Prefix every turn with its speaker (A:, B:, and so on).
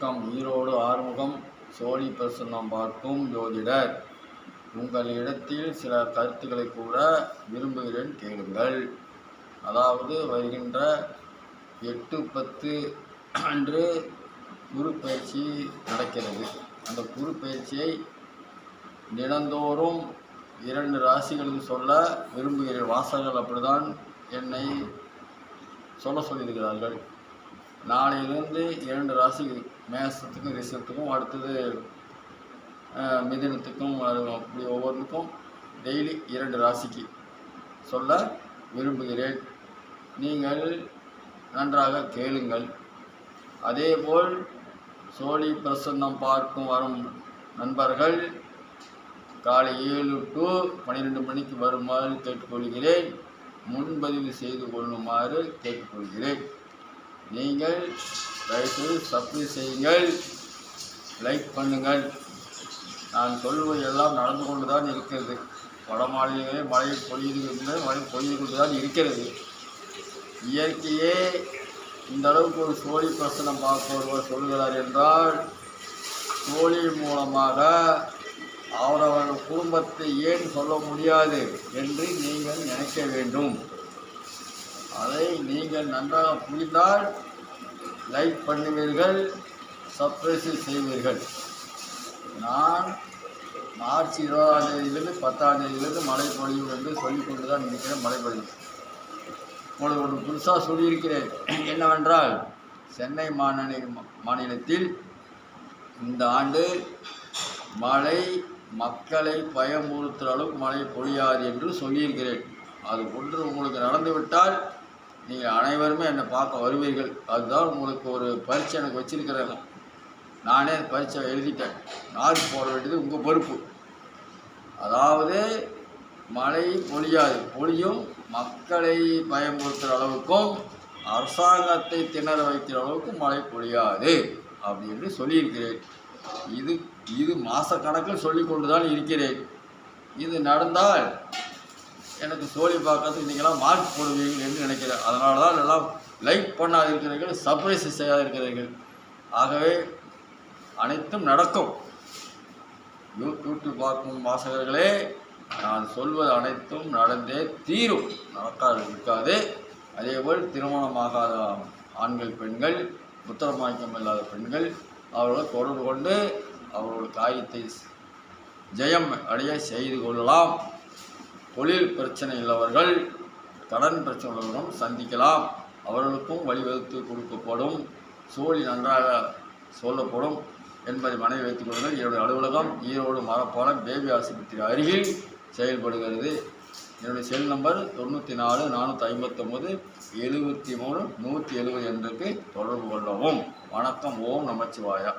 A: வணக்கம். ஈரோடு ஆறுமுகம். சோழி பிரசன்னம் பார்க்கும் ஜோதிடர். உங்களிடத்தில் சில கருத்துக்களை கூற விரும்புகிறேன், கேளுங்கள். அதாவது வருகின்ற 8/10 அன்று குரு பயிற்சி நடக்கிறது. அந்த குரு பயிற்சியை தினந்தோறும் 2 ராசிகளுக்கு சொல்ல விரும்புகிறேன். வாசகர்கள் அப்படிதான் என்னை சொல்ல சொல்லியிருக்கிறார்கள். நாளையிலிருந்து 2 ராசி, மேசத்துக்கும் ரிஷபத்துக்கும், அடுத்தது மிதுனத்துக்கும், அப்படி ஒவ்வொன்றுக்கும் டெய்லி 2 ராசிக்கு சொல்ல விரும்புகிறேன். நீங்கள் நன்றாக கேளுங்கள். அதேபோல் சோழி பிரசன்னம் பார்க்கும் வரும் நண்பர்கள் காலை 7 to 12 மணிக்கு வருமாறு கேட்டுக்கொள்கிறேன். முன்பதிவு செய்து கொள்ளுமாறு கேட்டுக்கொள்கிறேன். நீங்கள் தயவுசெய்து சப்ஸ்கிரைப் செய்யுங்கள், லைக் பண்ணுங்கள். நான் சொல்வது எல்லாம் நடந்து கொண்டு தான் இருக்கிறது. வட மாநிலங்களே மழை பொழியுது, மழை பொழிந்து கொண்டு தான் இருக்கிறது. இயற்கையே இந்த அளவுக்கு ஒரு சோழி பிரசனம் பார்க்க ஒருவர் சொல்கிறார் என்றால், சோழி மூலமாக அவரவர்கள் குடும்பத்தை ஏன் சொல்ல முடியாது என்று நீங்கள் நினைக்க வேண்டும். அதை நீங்கள் நன்றாக புரிந்தால் லைக் பண்ணுவீர்கள், சப்ஸ்கிரைப் செய்வீர்கள். நான் மார்ச் 20ஆம் தேதியிலிருந்து 10ஆம் தேதியிலிருந்து மழை பொழியும் என்று சொல்லிக்கொண்டு தான் இருக்கிறேன். மழை பொழியும் உங்களுக்கு ஒரு புதுசாக சொல்லியிருக்கிறேன். என்னவென்றால், சென்னை மாநிலத்தில் இந்த ஆண்டு மழை மக்களை பயமுறுத்துகிற அளவுக்கு மழை பொழியாது என்று சொல்லியிருக்கிறேன். அது ஒன்று உங்களுக்கு நடந்துவிட்டால் நீங்கள் அனைவருமே என்னை பார்க்க வருவீர்கள். அதுதான் உங்களுக்கு ஒரு பரீட்சை எனக்கு வச்சிருக்கிறேங்க. நானே பரீட்சை எழுதிட்டேன். நாள் போட வேண்டியது உங்கள் பொறுப்பு. அதாவது மழை பொழியாது, பொழியும் மக்களை பயமுறுத்துகிற அளவுக்கும் அரசாங்கத்தை திணற வைக்கிற அளவுக்கு மழை பொழியாது அப்படின்னு சொல்லியிருக்கிறேன். இது மாதக்கணக்கில் சொல்லி கொண்டு தான் இருக்கிறேன். இது நடந்தால் எனக்கு சோழி பார்க்கறதுக்கு நீங்களாம் மார்க் போடுவீர்கள் என்று நினைக்கிறேன். அதனால தான் எல்லாம் லைக் பண்ணாது இருக்கிறீர்கள், சப்ஸ்கிரைப் செய்யாது இருக்கிறீர்கள். ஆகவே அனைத்தும் நடக்கும். யூடியூப் பார்க்கும் வாசகர்களே, நான் சொல்வது அனைத்தும் நடந்தே தீரும், நடக்காது இருக்காது. அதேபோல் திருமணமாகாத ஆண்கள், பெண்கள், புத்திரமாக்கியம் இல்லாத பெண்கள், அவர்களை தொடர்பு கொண்டு அவர்களுடைய காரியத்தை ஜெயம் அடைய செய்து கொள்ளலாம். தொழில் பிரச்சனை உள்ளவர்கள், கடன் பிரச்சனை உள்ளவர்களும் சந்திக்கலாம். அவர்களுக்கும் வழிவகுத்து கொடுக்கப்படும், சோழி நன்றாக சொல்லப்படும் என்பதை மனைவி வைத்துக் கொள்ளுங்கள். என்னுடைய அலுவலகம் ஈரோடு மரப்பாலம் பேபி ஆஸ்பத்திரி அருகில் செயல்படுகிறது. என்னுடைய செல் நம்பர் 94 459 73 170 என்றுக்கு தொடர்பு கொள்ளவும். வணக்கம். ஓம் நமச்சிவாயா.